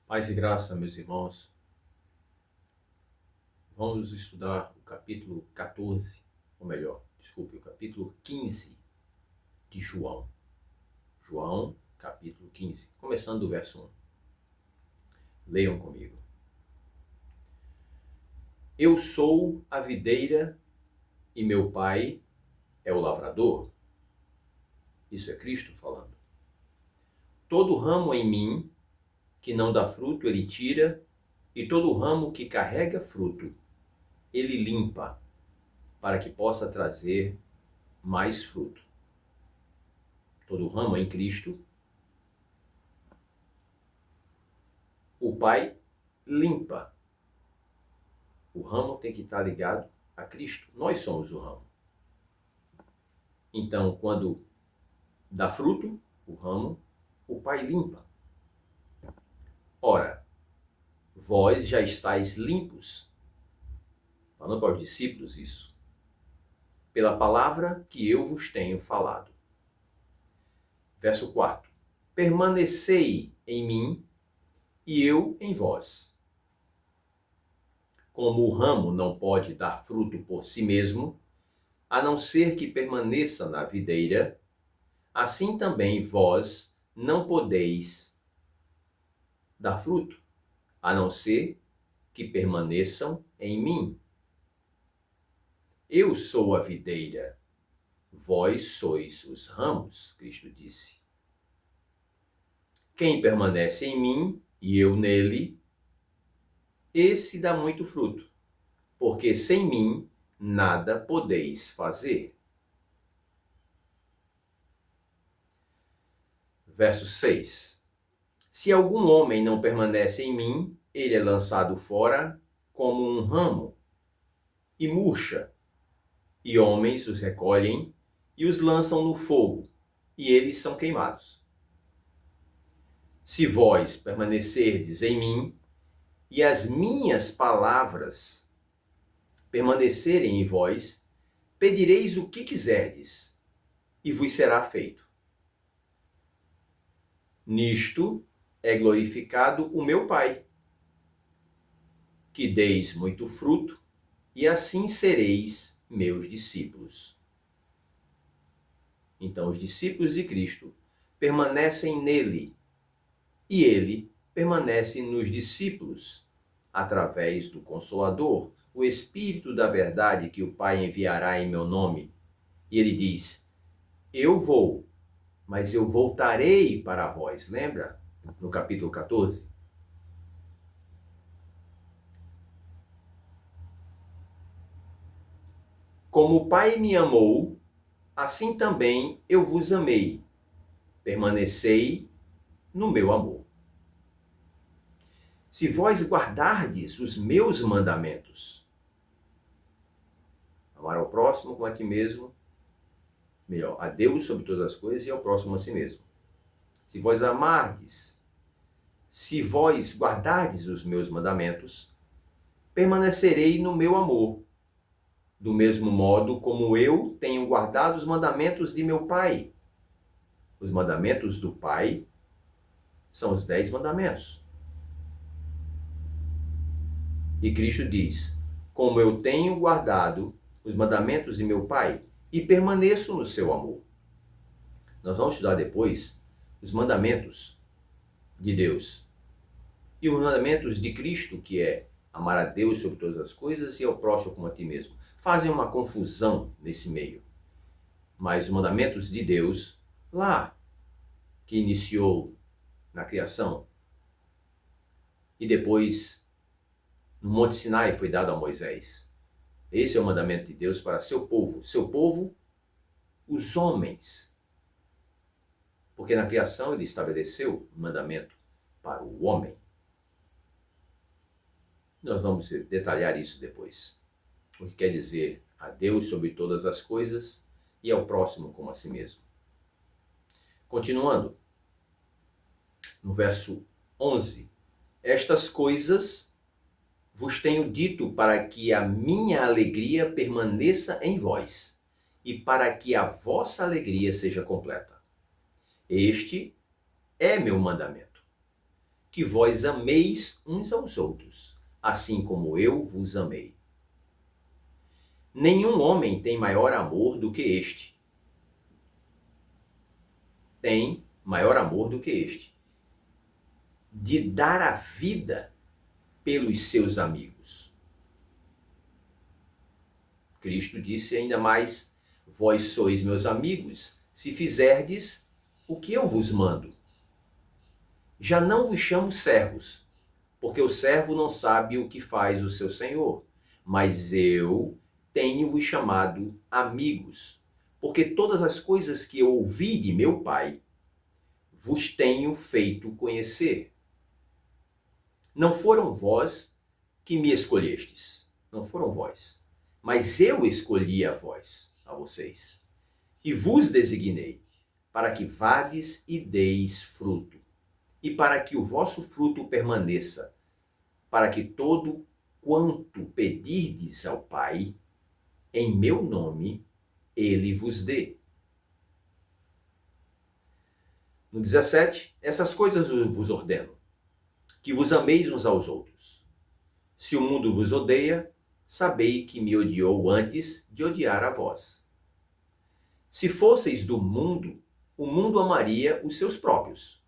Paz e graça, meus irmãos. Vamos estudar o capítulo 14, ou melhor, desculpe, o capítulo 15 de João. João, capítulo 15, começando do verso 1. Leiam comigo. Eu sou a videira e meu pai é o lavrador. Isso é Cristo falando. Todo ramo em mim que não dá fruto, ele tira, e todo ramo que carrega fruto, ele limpa, para que possa trazer mais fruto. Todo ramo em Cristo, o Pai limpa. O ramo tem que estar ligado a Cristo. Nós somos o ramo. Então, quando dá fruto, o ramo, o Pai limpa. Ora, vós já estáis limpos, falando para os discípulos isso, pela palavra que eu vos tenho falado. Verso 4. Permanecei em mim e eu em vós. Como o ramo não pode dar fruto por si mesmo, a não ser que permaneça na videira, assim também vós não podeis dar fruto, a não ser que permaneçam em mim. Eu sou a videira, vós sois os ramos, Cristo disse. Quem permanece em mim e eu nele, esse dá muito fruto, porque sem mim nada podeis fazer. Verso 6. Se algum homem não permanece em mim, ele é lançado fora como um ramo e murcha, e homens os recolhem e os lançam no fogo, e eles são queimados. Se vós permanecerdes em mim, e as minhas palavras permanecerem em vós, pedireis o que quiserdes, e vos será feito. Nisto é glorificado o meu Pai, que deis muito fruto, e assim sereis meus discípulos. Então, os discípulos de Cristo permanecem nele, e ele permanece nos discípulos, através do Consolador, o Espírito da verdade que o Pai enviará em meu nome. E ele diz, eu vou, mas eu voltarei para vós. Lembra? No capítulo 14. Como o Pai me amou, assim também eu vos amei. Permanecei no meu amor. Se vós guardardes os meus mandamentos, amar ao próximo como a ti mesmo, melhor, a Deus sobre todas as coisas e ao próximo a si mesmo. Se vós amardes, se vós guardardes os meus mandamentos, permanecerei no meu amor, do mesmo modo como eu tenho guardado os mandamentos de meu Pai. Os mandamentos do Pai são os 10 mandamentos. E Cristo diz, como eu tenho guardado os mandamentos de meu Pai e permaneço no seu amor. Nós vamos estudar depois os mandamentos de Deus e os mandamentos de Cristo, que é amar a Deus sobre todas as coisas e ao próximo como a ti mesmo. Fazem uma confusão nesse meio. Mas os mandamentos de Deus, lá, que iniciou na criação, e depois no Monte Sinai foi dado a Moisés. Esse é o mandamento de Deus para seu povo. Seu povo, os homens. Porque na criação ele estabeleceu um mandamento para o homem. Nós vamos detalhar isso depois. O que quer dizer a Deus sobre todas as coisas e ao próximo como a si mesmo. Continuando, no verso 11. Estas coisas vos tenho dito para que a minha alegria permaneça em vós e para que a vossa alegria seja completa. Este é meu mandamento, que vós ameis uns aos outros, assim como eu vos amei. Nenhum homem tem maior amor do que este. Tem maior amor do que este, de dar a vida pelos seus amigos. Cristo disse ainda mais: vós sois meus amigos, se fizerdes o que eu vos mando. Já não vos chamo servos, porque o servo não sabe o que faz o seu senhor, mas eu tenho-vos chamado amigos, porque todas as coisas que eu ouvi de meu Pai vos tenho feito conhecer. Não foram vós que me escolhestes, não foram vós, mas eu escolhi a vós, a vocês, e vos designei, para que vades e deis fruto, e para que o vosso fruto permaneça, para que todo quanto pedirdes ao Pai, em meu nome, ele vos dê. No 17, essas coisas vos ordeno, que vos ameis uns aos outros. Se o mundo vos odeia, sabei que me odiou antes de odiar a vós. Se fosseis do mundo, o mundo amaria os seus próprios.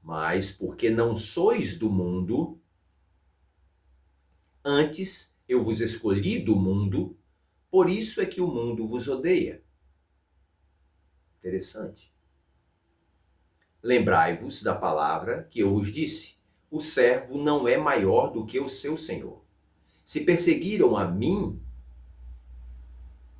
Mas porque não sois do mundo, antes eu vos escolhi do mundo, por isso é que o mundo vos odeia. Interessante. Lembrai-vos da palavra que eu vos disse: o servo não é maior do que o seu senhor. Se perseguiram a mim,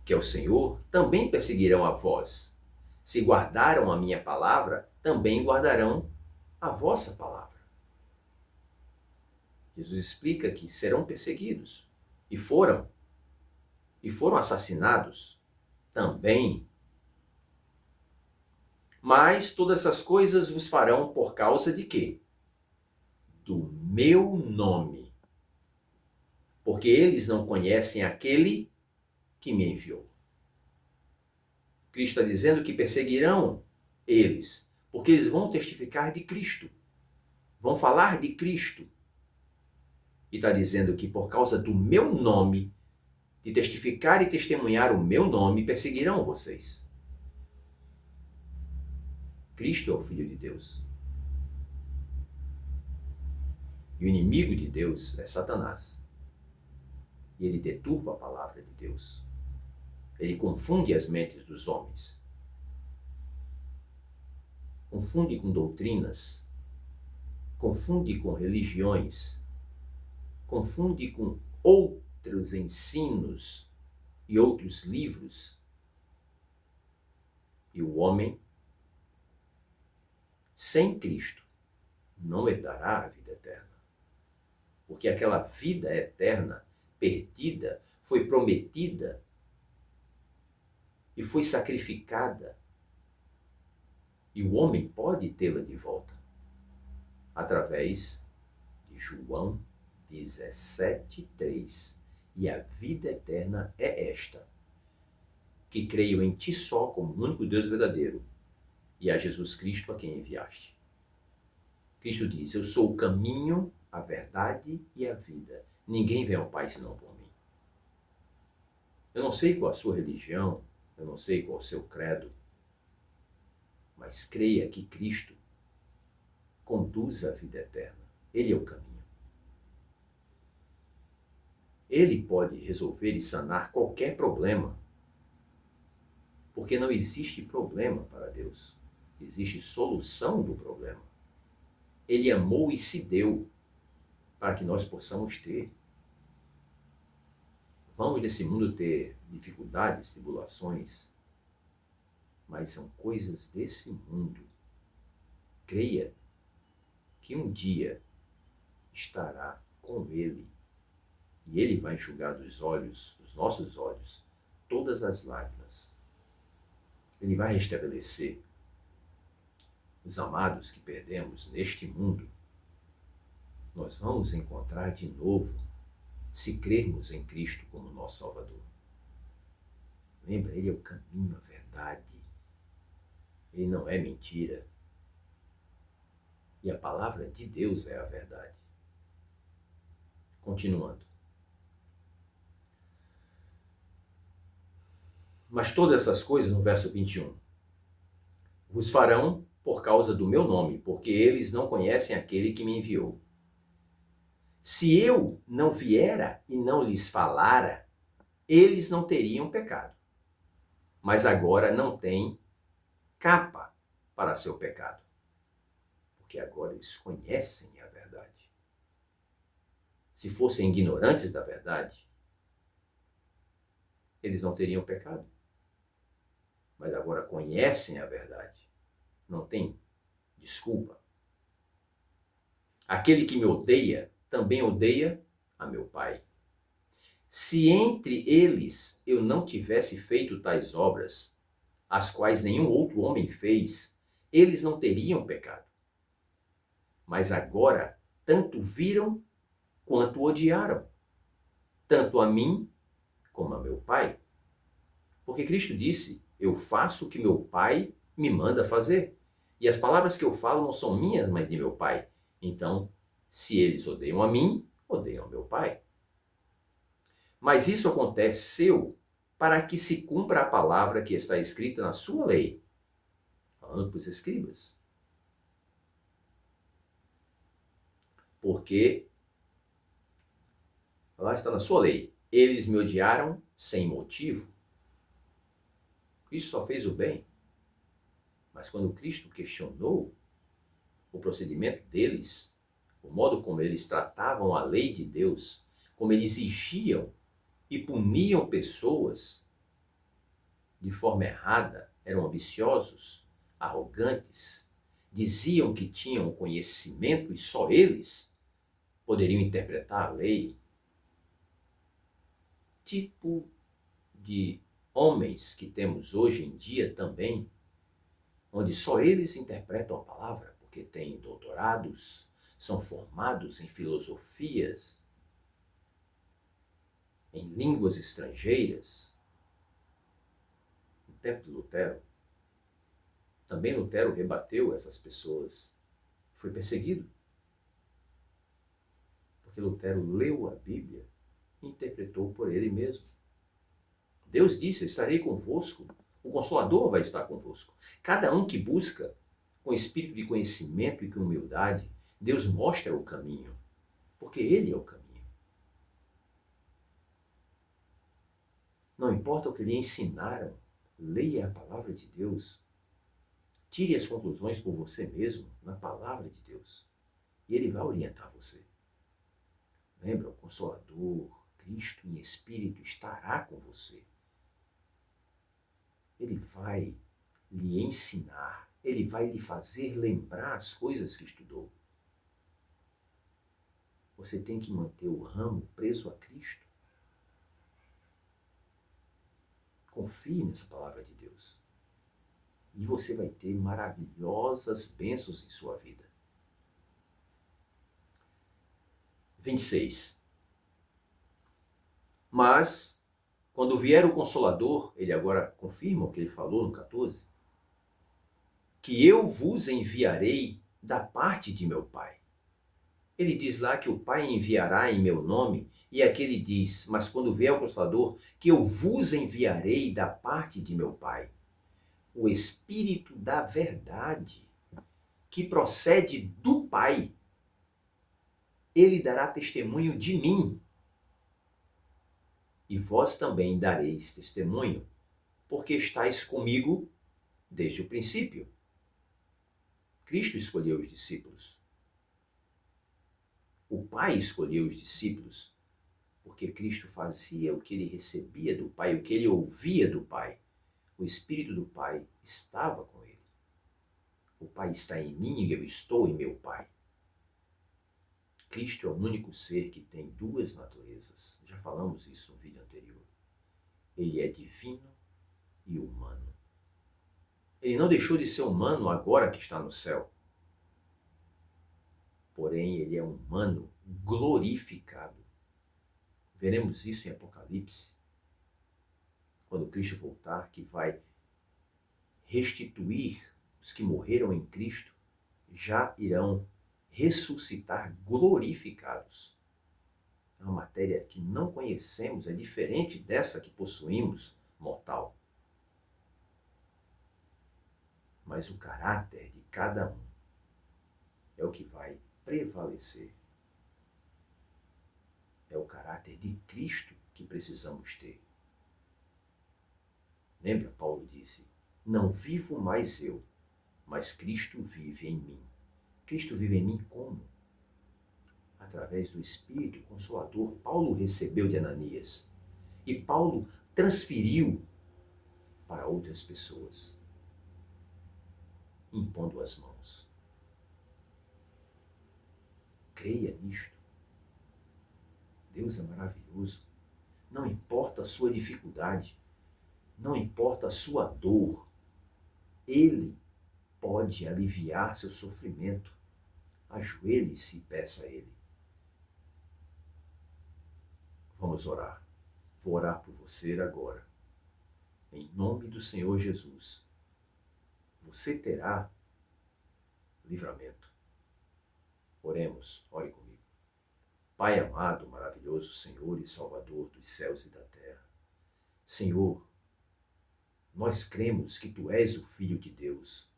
que é o Senhor, também perseguirão a vós. Se guardaram a minha palavra, também guardarão a vossa palavra. Jesus explica que serão perseguidos. E foram assassinados também. Mas todas essas coisas vos farão por causa de quê? Do meu nome. Porque eles não conhecem aquele que me enviou. Cristo está dizendo que perseguirão eles, porque eles vão testificar de Cristo, vão falar de Cristo. E está dizendo que por causa do meu nome, de testificar e testemunhar o meu nome, perseguirão vocês. Cristo é o Filho de Deus. E o inimigo de Deus é Satanás. E ele deturpa a palavra de Deus. Ele confunde as mentes dos homens. Confunde com doutrinas. Confunde com religiões. Confunde com outros ensinos e outros livros. E o homem, sem Cristo, não herdará a vida eterna. Porque aquela vida eterna, perdida, foi prometida e foi sacrificada. E o homem pode tê-la de volta através de João 17:3. E a vida eterna é esta: que creio em ti só como o único Deus verdadeiro e a Jesus Cristo a quem enviaste. Cristo diz: eu sou o caminho, a verdade e a vida. Ninguém vem ao Pai senão por mim. Eu não sei qual a sua religião, eu não sei qual o seu credo, mas creia que Cristo conduz a vida eterna. Ele é o caminho. Ele pode resolver e sanar qualquer problema, porque não existe problema para Deus. Existe solução do problema. Ele amou e se deu para que nós possamos ter. Vamos nesse mundo ter dificuldades, tribulações, mas são coisas desse mundo. Creia que um dia estará com Ele e Ele vai enxugar dos olhos, dos nossos olhos, todas as lágrimas. Ele vai restabelecer os amados que perdemos neste mundo. Nós vamos encontrar de novo se crermos em Cristo como nosso Salvador. Lembra, Ele é o caminho, a verdade. Ele não é mentira. E a palavra de Deus é a verdade. Continuando. Mas todas essas coisas, no verso 21, vos farão por causa do meu nome, porque eles não conhecem aquele que me enviou. Se eu não viera e não lhes falara, eles não teriam pecado. Mas agora não têm capa para seu pecado, porque agora eles conhecem a verdade. Se fossem ignorantes da verdade, eles não teriam pecado. Mas agora conhecem a verdade. Não tem desculpa. Aquele que me odeia, também odeia a meu Pai. Se entre eles eu não tivesse feito tais obras, as quais nenhum outro homem fez, eles não teriam pecado. Mas agora tanto viram quanto odiaram, tanto a mim como a meu Pai. Porque Cristo disse, eu faço o que meu Pai me manda fazer. E as palavras que eu falo não são minhas, mas de meu Pai. Então, se eles odeiam a mim, odeiam meu Pai. Mas isso aconteceu para que se cumpra a palavra que está escrita na sua lei. Falando para os escribas. Porque, lá está na sua lei, eles me odiaram sem motivo. Cristo só fez o bem. Mas quando Cristo questionou o procedimento deles, o modo como eles tratavam a lei de Deus, como eles exigiam e puniam pessoas de forma errada, eram ambiciosos, arrogantes, diziam que tinham conhecimento e só eles poderiam interpretar a lei. Tipo de homens que temos hoje em dia também, onde só eles interpretam a palavra, porque têm doutorados, são formados em filosofias, em línguas estrangeiras. No tempo de Lutero, também Lutero rebateu essas pessoas. Foi perseguido. Porque Lutero leu a Bíblia e interpretou por ele mesmo. Deus disse, eu estarei convosco. O Consolador vai estar convosco. Cada um que busca com espírito de conhecimento e com humildade, Deus mostra o caminho. Porque Ele é o caminho. Não importa o que lhe ensinaram, leia a palavra de Deus. Tire as conclusões por você mesmo na palavra de Deus. E Ele vai orientar você. Lembra, o Consolador, Cristo em Espírito, estará com você. Ele vai lhe ensinar, ele vai lhe fazer lembrar as coisas que estudou. Você tem que manter o ramo preso a Cristo. Confie nessa palavra de Deus. E você vai ter maravilhosas bênçãos em sua vida. 26. Mas, quando vier o Consolador, ele agora confirma o que ele falou no 14, que eu vos enviarei da parte de meu Pai. Ele diz lá que o Pai enviará em meu nome, e aqui ele diz, mas quando vier o Consolador, que eu vos enviarei da parte de meu Pai. O Espírito da verdade, que procede do Pai, ele dará testemunho de mim. E vós também dareis testemunho, porque estáis comigo desde o princípio. Cristo escolheu os discípulos. O Pai escolheu os discípulos, porque Cristo fazia o que ele recebia do Pai, o que ele ouvia do Pai. O Espírito do Pai estava com ele. O Pai está em mim e eu estou em meu Pai. Cristo é o único ser que tem duas naturezas. Já falamos isso no vídeo anterior. Ele é divino e humano. Ele não deixou de ser humano agora que está no céu. Porém, ele é humano glorificado. Veremos isso em Apocalipse, quando Cristo voltar, que vai restituir os que morreram em Cristo, já irão ressuscitar glorificados. É uma matéria que não conhecemos, é diferente dessa que possuímos, mortal. Mas o caráter de cada um é o que vai prevalecer. É o caráter de Cristo que precisamos ter. Lembra, Paulo disse, não vivo mais eu, mas Cristo vive em mim. Cristo vive em mim como? Através do Espírito Consolador. Paulo recebeu de Ananias. E Paulo transferiu para outras pessoas, impondo as mãos. Creia nisto. Deus é maravilhoso. Não importa a sua dificuldade, não importa a sua dor, Ele pode aliviar seu sofrimento. Ajoelhe-se e peça a Ele. Vamos orar. Vou orar por você agora. Em nome do Senhor Jesus. Você terá livramento. Oremos, ore comigo. Pai amado, maravilhoso Senhor e Salvador dos céus e da terra. Senhor, nós cremos que Tu és o Filho de Deus.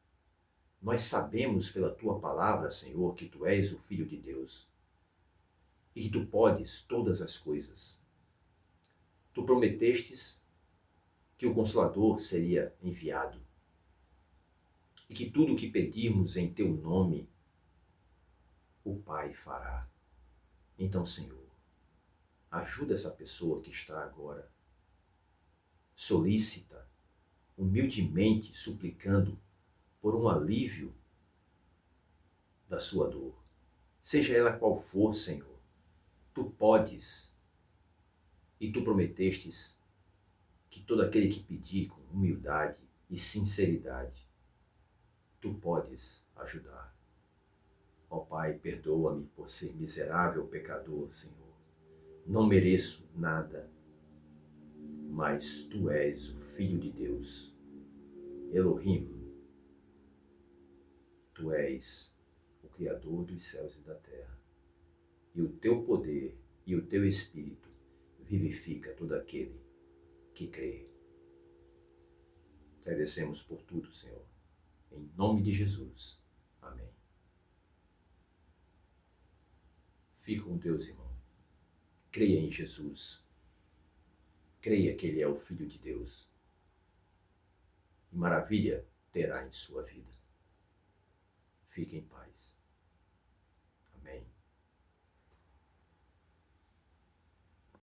Nós sabemos pela Tua palavra, Senhor, que Tu és o Filho de Deus e que Tu podes todas as coisas. Tu prometestes que o Consolador seria enviado e que tudo o que pedirmos em Teu nome, o Pai fará. Então, Senhor, ajuda essa pessoa que está agora solícita, humildemente suplicando por um alívio da sua dor. Seja ela qual for, Senhor, Tu podes e Tu prometestes que todo aquele que pedir com humildade e sinceridade, Tu podes ajudar. Ó Pai, perdoa-me por ser miserável pecador, Senhor. Não mereço nada, mas Tu és o Filho de Deus. Elohim, Tu és o Criador dos céus e da terra. E o Teu poder e o Teu Espírito vivifica todo aquele que crê. Agradecemos por tudo, Senhor. Em nome de Jesus. Amém. Fique com Deus, irmão. Creia em Jesus. Creia que Ele é o Filho de Deus. E maravilha terá em sua vida. Fique em paz.